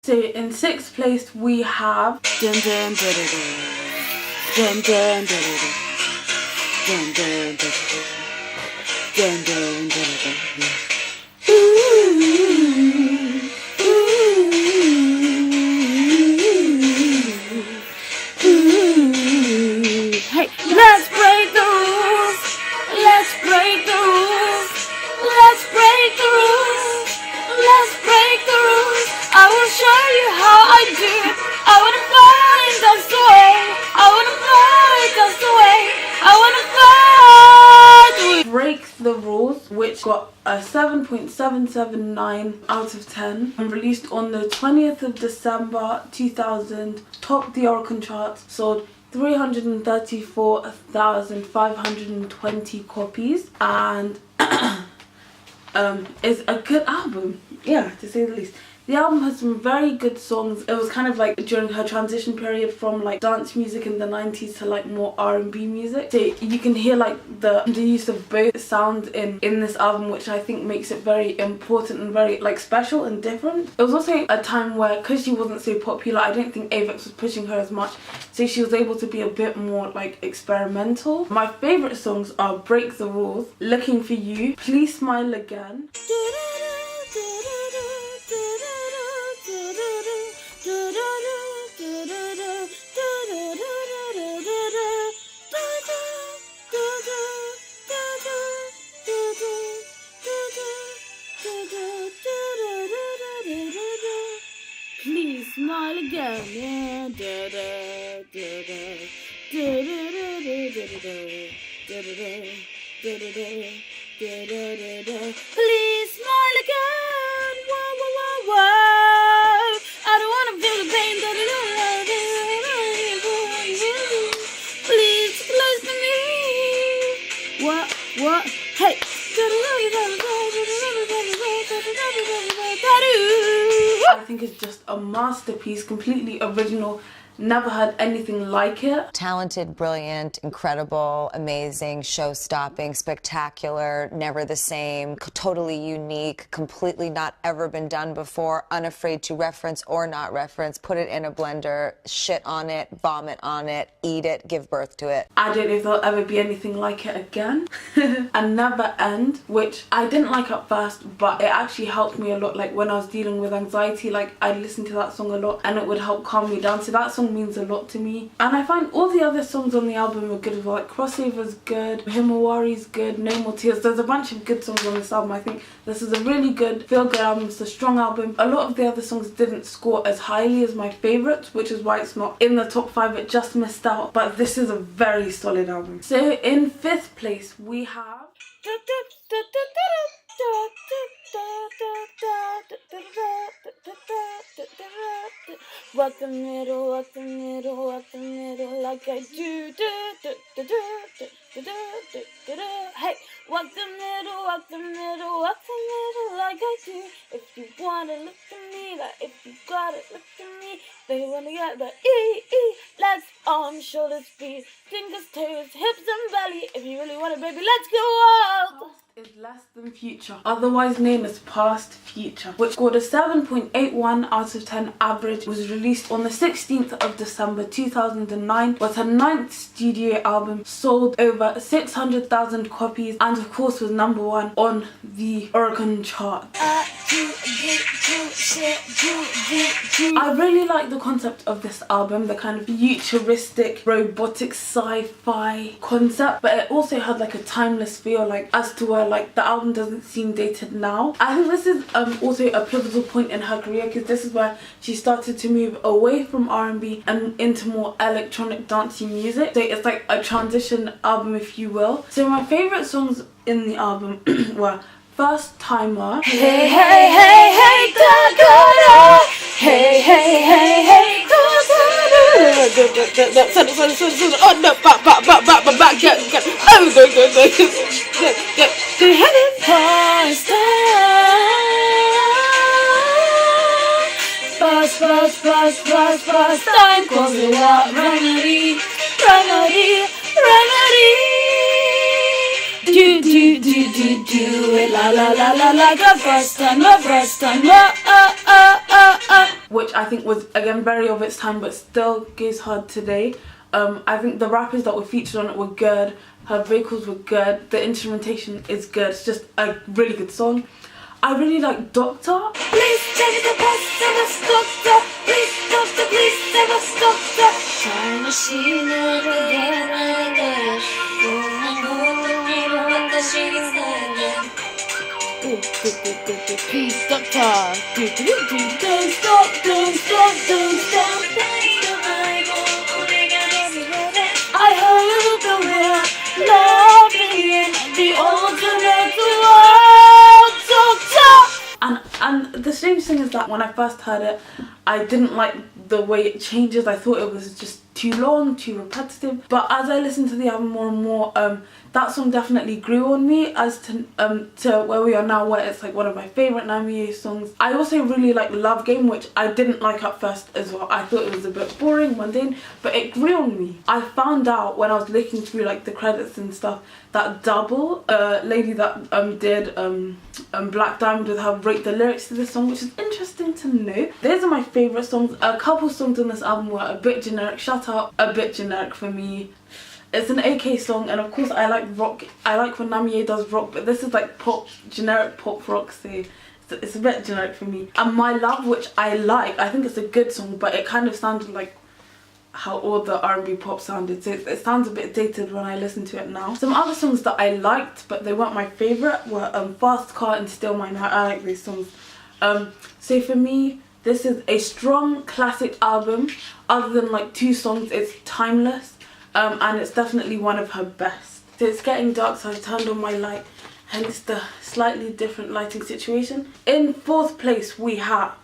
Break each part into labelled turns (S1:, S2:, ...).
S1: So in sixth place we have dun dun dun dun dun dun dun dun dun dun dun. Hey, let's break the rules. Let's break the rules. Let's break the rules. Let's break the rules. I will show you how I do it. I wanna find that's the way. I wanna find that's the way. I wanna find. Break the Rules, which got a 7.779 out of 10 and released on the 20th of December 2000, topped the Oricon charts, sold 334,520 copies, and is a good album, yeah, to say the least. The album has some very good songs. It was kind of like during her transition period from like dance music in the 90s to like more R&B music. So you can hear like the use of both sounds in this album, which I think makes it very important and very like special and different. It was also a time where, because she wasn't so popular, I don't think Avex was pushing her as much, so she was able to be a bit more like experimental. My favourite songs are Break the Rules, Looking for You, Please Smile Again. Please smile again. Please smile again. Whoa, whoa, whoa, whoa. I don't wanna feel the pain. Please close to me. What? Hey. I think it's just a masterpiece, completely original. Never heard anything like it.
S2: Talented, brilliant, incredible, amazing, show-stopping, spectacular, never the same, totally unique, completely not ever been done before, unafraid to reference or not reference, put it in a blender, shit on it, vomit on it, eat it, give birth to it.
S1: I don't know if there'll ever be anything like it again. And Never End, which I didn't like at first, but it actually helped me a lot. Like when I was dealing with anxiety, like I'd listen to that song a lot and it would help calm me down. So that song means a lot to me. And I find all the other songs on the album are good as well. Like Crossover's good, Himawari's good, No More Tears. There's a bunch of good songs on this album. I think this is a really good feel-good album. It's a strong album. A lot of the other songs didn't score as highly as my favourites, which is why it's not in the top 5. It just missed out. But this is a very solid album. So in 5th place we have Walk the middle, walk the middle, walk the middle like I do. Hey, walk the middle, walk the middle, walk the middle like I do. If you wanna look at me, like if you gotta look at me, they wanna get the legs, arms, shoulders, feet, fingers, toes, hips and belly. If you really want it, baby, let's go out. Is Less Than Future, otherwise known as Past Future, which scored a 7.81 out of 10 average. Was released on the 16th of December 2009, was her 9th studio album, sold over 600,000 copies, and of course was number 1 on the Oricon chart. I really like the concept of this album, the kind of futuristic, robotic sci-fi concept, but it also had like a timeless feel, like as to where like the album doesn't seem dated now. I think this is also a pivotal point in her career, because this is where she started to move away from R&B and into more electronic dancey music. So it's like a transition album, if you will. So my favourite songs in the album were First Timer, Hey Hey Hey Hey Dakota, Hey Hey Hey Hey First time calls it out, remedy. Do it, la la la la, like a first time, which I think was again very of its time but still goes hard today. I think the rappers that were featured on it were good, her vocals were good, the instrumentation is good, it's just a really good song. I really like Doctor. Please take the best of us, Doctor. Please, Doctor, please take us, Doctor. Time machine please, Doctor. Don't stop, don't stop, don't stop. I hope that we're loving the ultimate world, Doctor. And the strange thing is that when I first heard it, I didn't like the way it changes. I thought it was just too long, too repetitive. But as I listened to the album more and more, that song definitely grew on me as to where we are now, where it's like one of my favourite Namie songs. I also really like Love Game, which I didn't like at first as well. I thought it was a bit boring, mundane, but it grew on me. I found out when I was looking through like the credits and stuff that Double, lady that did Black Diamond with her, wrote the lyrics to this song, which is interesting to know. Those are my favourite songs. A couple songs on this album were a bit generic. Shut Up, a bit generic for me. It's an okay song, and of course I like rock. I like when Namie does rock, but this is like pop, generic pop rock, so it's a bit generic for me. And My Love, which I like, I think it's a good song, but it kind of sounded like how all the R&B pop sounded, so it sounds a bit dated when I listen to it now. Some other songs that I liked but they weren't my favourite were Fast Car and Still My Night. I like these songs. So for me, this is a strong classic album. Other than like 2 songs, it's timeless, and it's definitely one of her best. So it's getting dark, so I've turned on my light, hence the slightly different lighting situation. In 4th place we have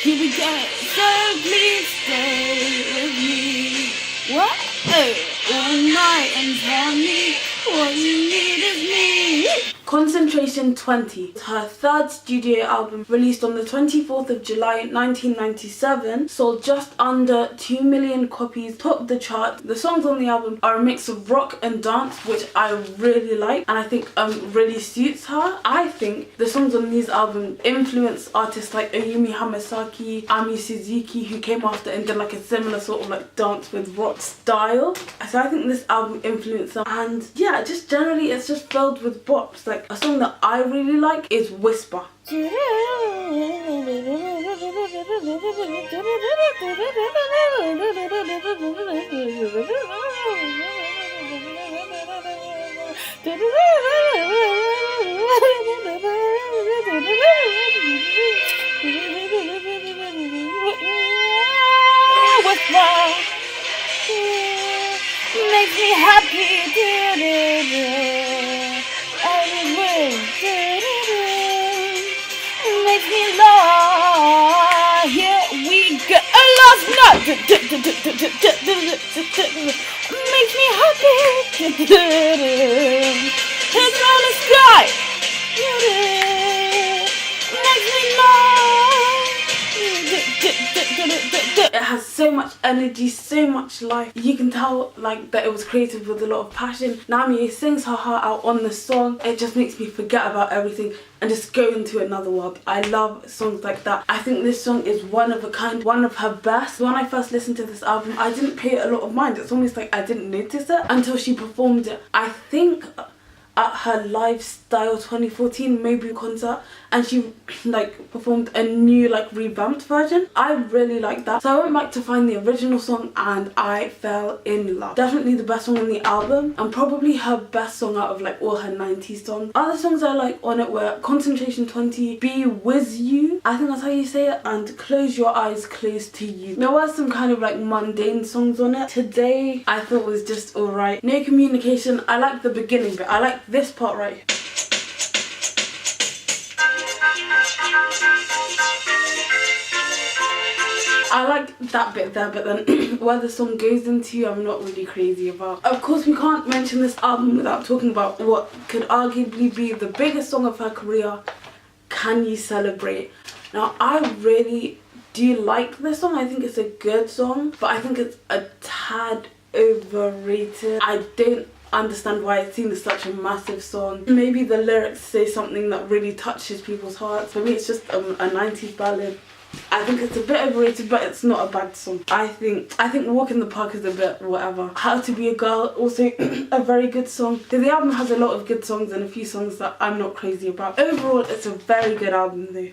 S1: here we go, so please stay with me. What? All night and tell me what you need is me. Concentration 20, her 3rd studio album, released on the 24th of July 1997, sold just under 2 million copies, topped the chart. The songs on the album are a mix of rock and dance, which I really like and I think really suits her. I think the songs on these albums influence artists like Ayumi Hamasaki, Ami Suzuki, who came after and did like a similar sort of like dance with rock style. So I think this album influenced her, and yeah, just generally it's just filled with bops. Like a song that I really like is Whisper. Makes me happy. Makes me love. Here we go. Last night. Makes me happy. It's on the sky. Makes me love. It has so much energy, so much life. You can tell like that it was created with a lot of passion. Namie sings her heart out on the song. It just makes me forget about everything and just go into another world. I love songs like that. I think this song is one of a kind, one of her best. When I first listened to this album, I didn't pay it a lot of mind. It's almost like I didn't notice it until she performed it. I think at her Lifestyle 2014 Mabry concert, and she like performed a new like revamped version. I really like that, so I went back to find the original song and I fell in love. Definitely the best song on the album and probably her best song out of like all her 90s songs. Other songs I like on it were Concentration 20, Be With You, I think that's how you say it, and Close Your Eyes, Close to You. There were some kind of like mundane songs on it. Today I thought was just alright. No Communication, I like the beginning bit. I like this part right here. I I like that bit there, but then where the song goes into, I'm not really crazy about. Of course, we can't mention this album without talking about what could arguably be the biggest song of her career, Can You Celebrate? Now, I really do like this song. I think it's a good song, but I think it's a tad overrated. I don't understand why it's seen as such a massive song. Maybe the lyrics say something that really touches people's hearts. For me, it's just a 90s ballad. I think it's a bit overrated, but it's not a bad song. I think Walk in the Park is a bit whatever. How to Be a Girl, also a very good song. So the album has a lot of good songs and a few songs that I'm not crazy about. Overall, it's a very good album though.